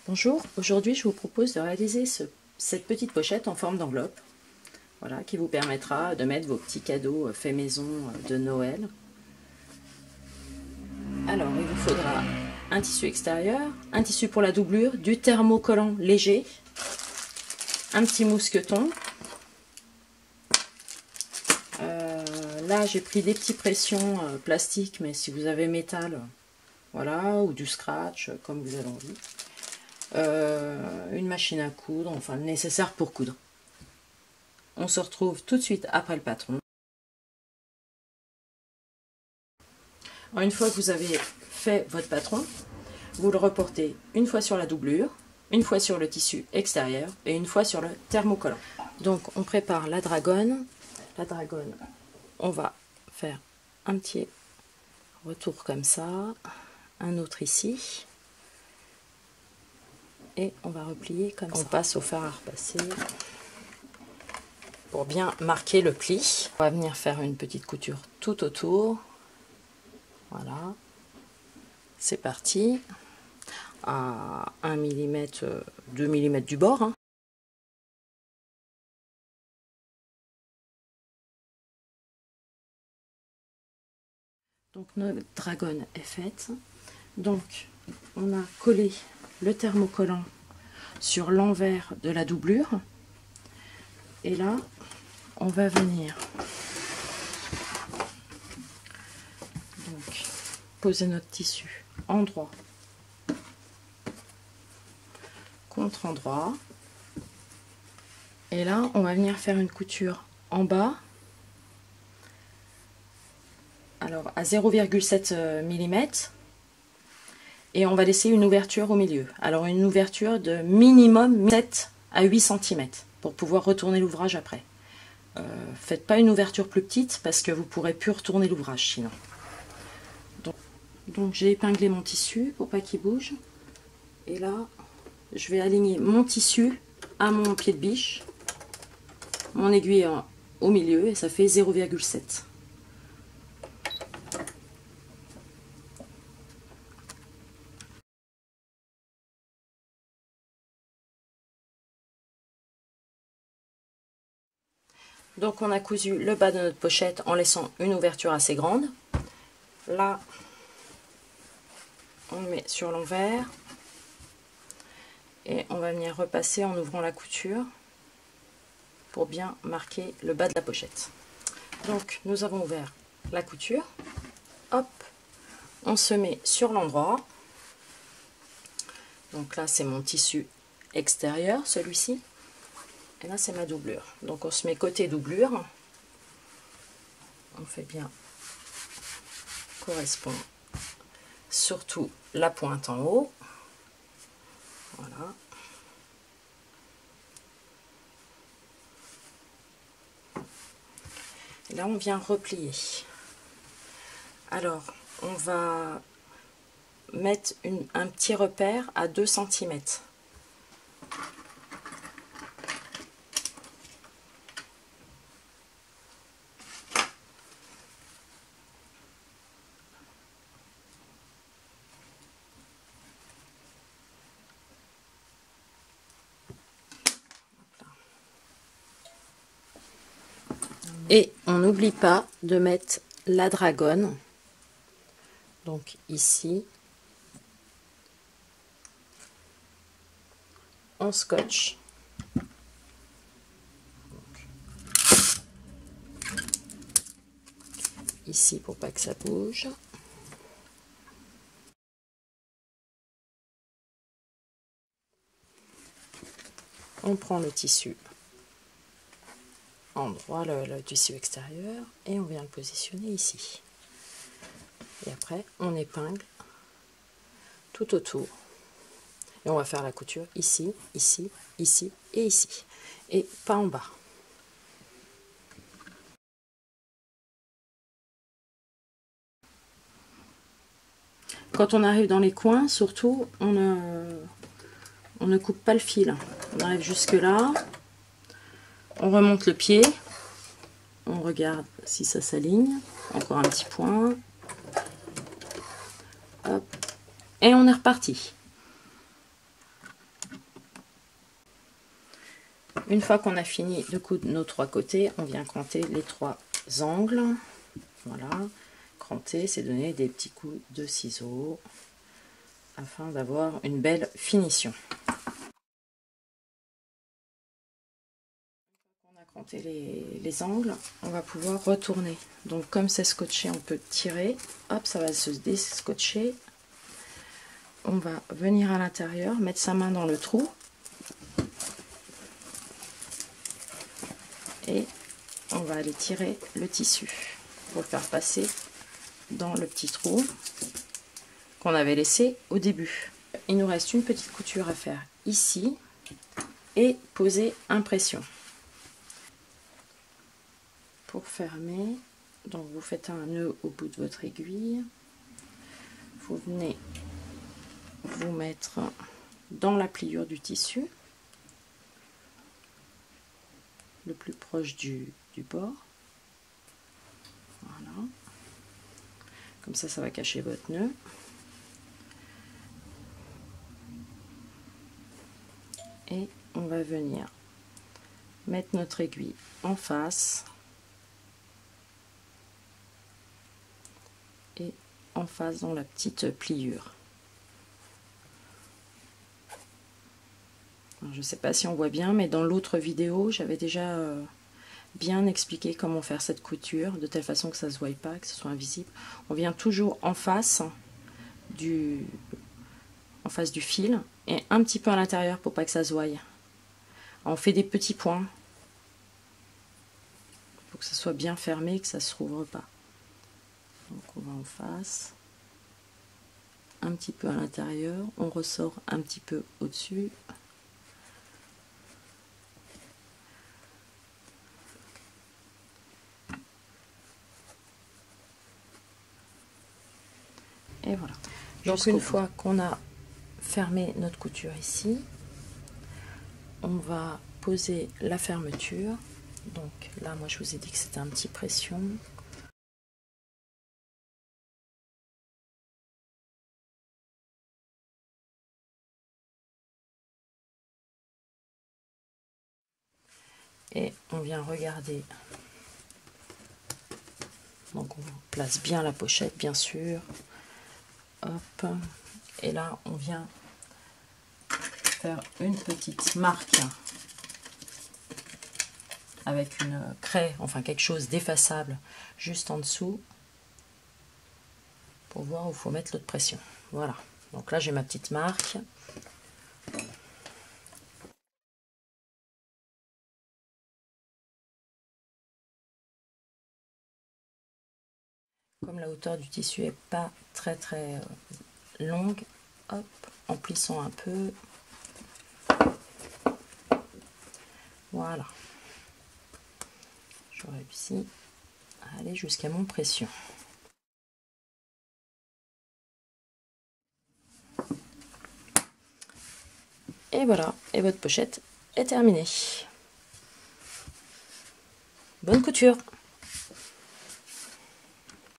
Bonjour, aujourd'hui je vous propose de réaliser cette petite pochette en forme d'enveloppe, voilà, qui vous permettra de mettre vos petits cadeaux faits maison de Noël. Alors il vous faudra un tissu extérieur, un tissu pour la doublure, du thermocollant léger, un petit mousqueton. Là j'ai pris des petits pressions plastiques, mais si vous avez métal, voilà, ou du scratch comme vous avez envie. Une machine à coudre, enfin le nécessaire pour coudre. On se retrouve tout de suite après le patron. Alors, une fois que vous avez fait votre patron, vous le reportez une fois sur la doublure, une fois sur le tissu extérieur et une fois sur le thermocollant. Donc on prépare la dragonne. La dragonne, on va faire un petit retour comme ça, un autre ici. Et on va replier comme ça. On passe au fer à repasser pour bien marquer le pli. On va venir faire une petite couture tout autour. Voilà, c'est parti. À 1 mm, 2 mm du bord. Hein. Donc notre dragonne est faite. Donc on a collé le thermocollant sur l'envers de la doublure. Et là, on va venir donc poser notre tissu endroit contre endroit. Et là, on va venir faire une couture en bas. Alors à 0,7 mm. Et on va laisser une ouverture au milieu. Alors une ouverture de minimum 7 à 8 cm pour pouvoir retourner l'ouvrage après. Faites pas une ouverture plus petite parce que vous pourrez plus retourner l'ouvrage sinon. Donc j'ai épinglé mon tissu pour pas qu'il bouge. Et là, je vais aligner mon tissu à mon pied de biche. Mon aiguille au milieu et ça fait 0,7. Donc on a cousu le bas de notre pochette en laissant une ouverture assez grande. Là, on le met sur l'envers. Et on va venir repasser en ouvrant la couture pour bien marquer le bas de la pochette. Donc nous avons ouvert la couture. Hop, on se met sur l'endroit. Donc là c'est mon tissu extérieur, celui-ci. Et là c'est ma doublure. Donc on se met côté doublure. On fait bien correspondre surtout la pointe en haut. Voilà. Et là on vient replier. Alors on va mettre un petit repère à 2 cm. Et on n'oublie pas de mettre la dragonne, donc ici, en scotch. Donc, ici pour pas que ça bouge. On prend le tissu endroit, le tissu extérieur, et on vient le positionner ici. Et après, on épingle tout autour. Et on va faire la couture ici, ici, ici et ici. Et pas en bas. Quand on arrive dans les coins, surtout, on ne coupe pas le fil. On arrive jusque là. On remonte le pied, on regarde si ça s'aligne, encore un petit point, hop, et on est reparti. Une fois qu'on a fini de coudre nos 3 côtés, on vient cranter les 3 angles. Voilà, cranter, c'est donner des petits coups de ciseaux afin d'avoir une belle finition. On a cranté les angles, on va pouvoir retourner. Donc comme c'est scotché, on peut tirer, hop, ça va se déscotcher. On va venir à l'intérieur, mettre sa main dans le trou et on va aller tirer le tissu pour le faire passer dans le petit trou qu'on avait laissé au début. Il nous reste une petite couture à faire ici et poser impression. Pour fermer, donc vous faites un nœud au bout de votre aiguille, vous venez vous mettre dans la pliure du tissu, le plus proche du bord. Voilà. Comme ça, ça va cacher votre nœud. Et on va venir mettre notre aiguille en face et en face dans la petite pliure. Alors, je ne sais pas si on voit bien, mais dans l'autre vidéo, j'avais déjà bien expliqué comment faire cette couture de telle façon que ça ne se voie pas, que ce soit invisible. On vient toujours en face du fil et un petit peu à l'intérieur pour pas que ça se voie. On fait des petits points pour que ça soit bien fermé, que ça ne se rouvre pas. Donc on va en face, un petit peu à l'intérieur, on ressort un petit peu au-dessus. Et voilà. Donc une fois qu'on a fermé notre couture ici, on va poser la fermeture. Donc là, moi je vous ai dit que c'était un petit pression. Et on vient regarder. Donc on place bien la pochette, bien sûr. Hop. Et là, on vient faire une petite marque avec une craie, enfin quelque chose d'effaçable juste en dessous pour voir où il faut mettre l'autre pression. Voilà. Donc là, j'ai ma petite marque. Comme la hauteur du tissu est pas très longue, hop, en plissant un peu. Voilà. Je réussis à aller jusqu'à mon pression. Et voilà, et votre pochette est terminée. Bonne couture!